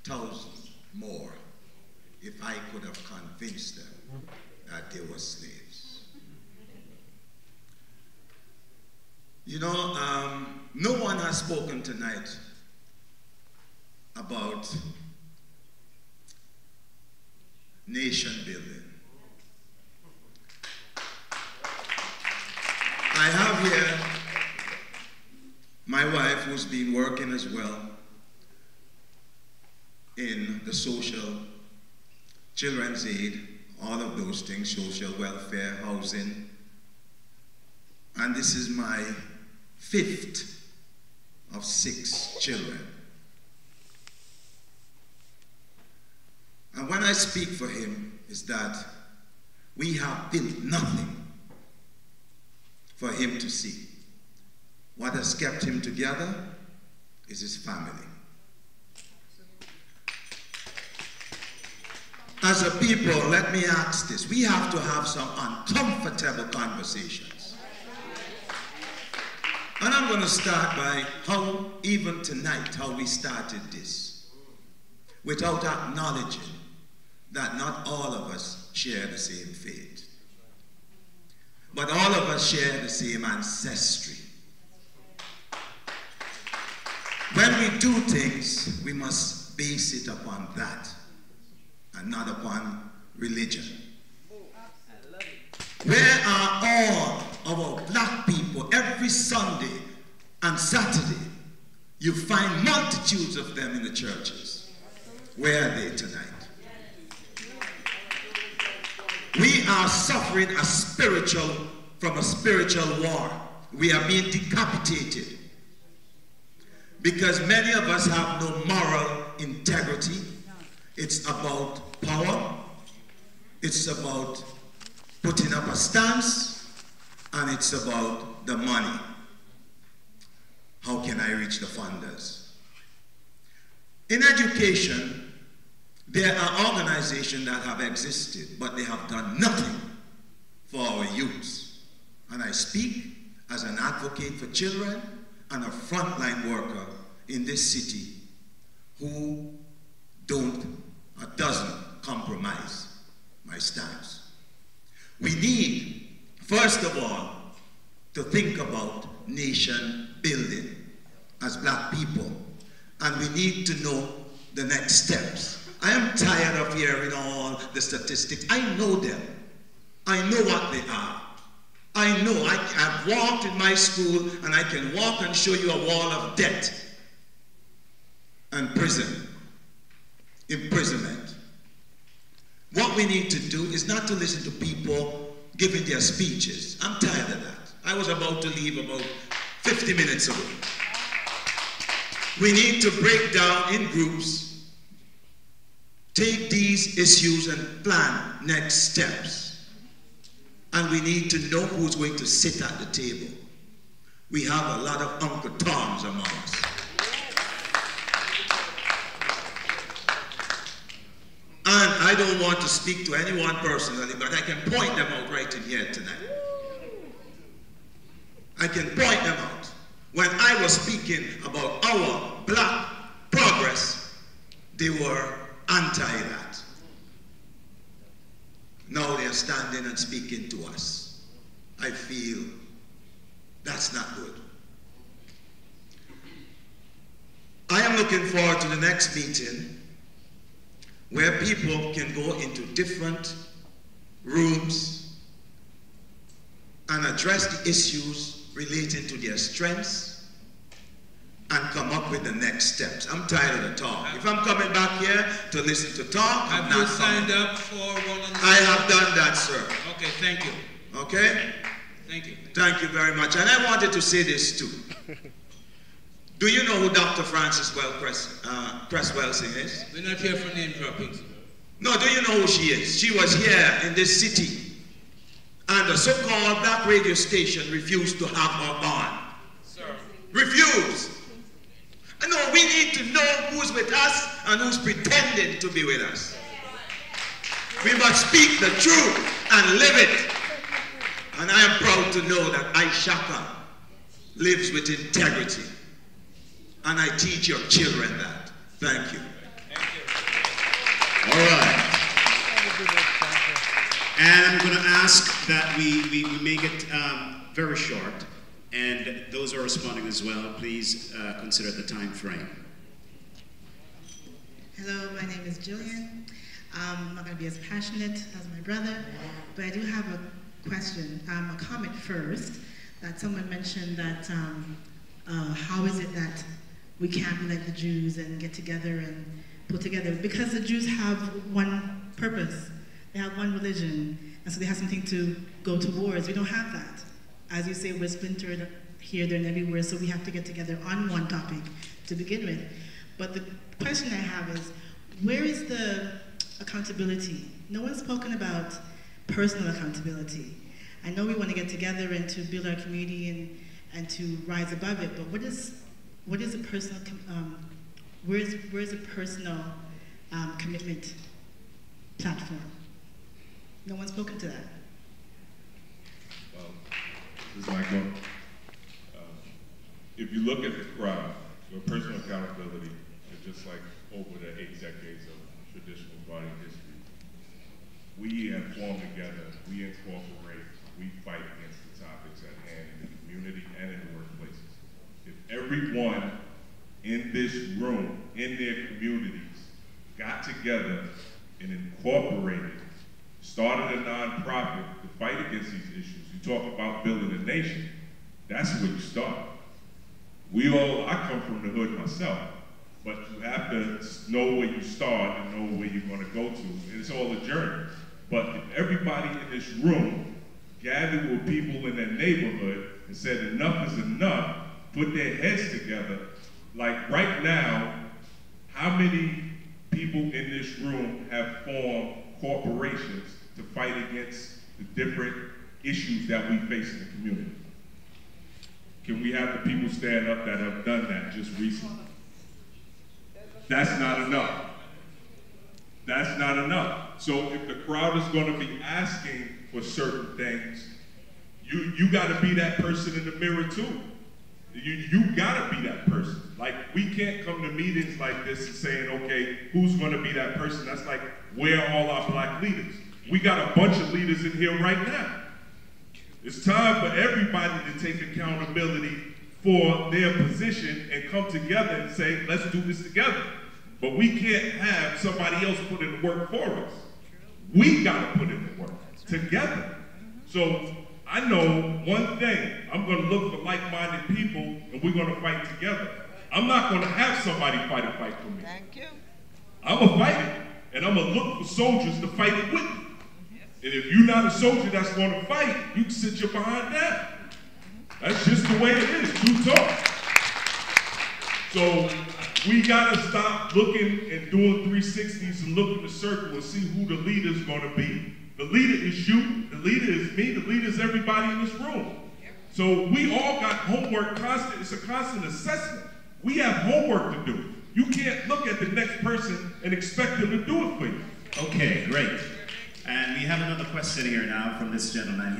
thousands more if I could have convinced them that they were slaves. You know, no one has spoken tonight about nation building. I have here my wife, who's been working as well in the social, children's aid, all of those things, social welfare, housing. And this is my 5th of 6 children. And when I speak for him, is that we have built nothing for him to see. What has kept him together is his family. As a people, let me ask this. We have to have some uncomfortable conversations. And I'm going to start by how, even tonight, how we started this. Without acknowledging that not all of us share the same faith. But all of us share the same ancestry. When we do things, we must base it upon that and not upon religion. Where are all our black people every Sunday and Saturday? You find multitudes of them in the churches. Where are they tonight? We are suffering from a spiritual war. We are being decapitated because many of us have no moral integrity. It's about power. It's about putting up a stance, and it's about the money. How can I reach the funders? In education, there are organizations that have existed, but they have done nothing for our youths. And I speak as an advocate for children and a frontline worker in this city who doesn't compromise my stance. We need, first of all, to think about nation building as black people, and we need to know the next steps. I am tired of hearing all the statistics. I know them. I know what they are. I know. I've walked in my school, and I can walk and show you a wall of debt and imprisonment. What we need to do is not to listen to people giving their speeches. I'm tired of that. I was about to leave about 50 minutes ago. We need to break down in groups, take these issues and plan next steps. And we need to know who's going to sit at the table. We have a lot of Uncle Toms among us. And I don't want to speak to anyone personally, but I can point them out right in here tonight. I can point them out. When I was speaking about our black progress, they were anti that. Now they are standing and speaking to us. I feel that's not good. I am looking forward to the next meeting where people can go into different rooms and address the issues relating to their strengths and come up with the next steps. I'm tired of the talk. If I'm coming back here to listen to talk, I'm not coming. Have you signed up for one of the... I have done that, sir. Okay, thank you. Okay? Thank you. Thank you very much. And I wanted to say this too. Do you know who Dr. Frances Cresswellsing is? We're not here for name dropping. No, do you know who she is? She was here in this city, and the so-called black radio station refused to have her on. Sir. Refused. No, we need to know who's with us and who's pretending to be with us. We must speak the truth and live it. And I am proud to know that Ishaka lives with integrity. And I teach your children that. Thank you. Thank you. All right. And I'm going to ask that we make it very short. And those who are responding as well, please consider the time frame. Hello, my name is Jillian. I'm not going to be as passionate as my brother, but I do have a question, a comment first, that someone mentioned that how is it that we can't be like the Jews and get together and put together? Because the Jews have one purpose, they have one religion, and so they have something to go towards. We don't have that. As you say, we're splintered here, there, and everywhere, so we have to get together on one topic to begin with. But the question I have is, where is the accountability? No one's spoken about personal accountability. I know we want to get together and to build our community and to rise above it, but what is a personal, where's a personal commitment platform? No one's spoken to that. Well, this is Michael. If you look at the crowd, your personal accountability is just like over the 8 decades of traditional body history. We have formed together, we incorporate, we fight against the topics at hand in the community and in the workplaces. If everyone in this room, in their communities, got together and incorporated, started a nonprofit to fight against these issues, you talk about building a nation, that's where you start. I come from the hood myself, but you have to know where you start and know where you're going to go to. And it's all a journey. But if everybody in this room gathered with people in their neighborhood and said enough is enough, put their heads together, like right now, how many people in this room have formed corporations to fight against the different issues that we face in the community? Can we have the people stand up that have done that just recently? That's not enough. That's not enough. So if the crowd is going to be asking for certain things, you got to be that person in the mirror too. You got to be that person. Like, we can't come to meetings like this and saying, okay, who's going to be that person? That's like, where are all our black leaders? We got a bunch of leaders in here right now. It's time for everybody to take accountability for their position and come together and say, let's do this together. But we can't have somebody else put in the work for us. We got to put in the work together. So I know one thing, I'm going to look for like-minded people and we're going to fight together. I'm not going to have somebody fight a fight for me. Thank you. I'm going to fight it, and I'm going to look for soldiers to fight it with me. And if you're not a soldier that's going to fight, you can sit your behind down. That's just the way it is, true talk. So we got to stop looking and doing 360s and look in the circle and see who the leader's going to be. The leader is you, the leader is me, the leader is everybody in this room. So we all got homework constant, it's a constant assessment. We have homework to do. You can't look at the next person and expect them to do it for you. Okay, great. And we have another question here now from this gentleman.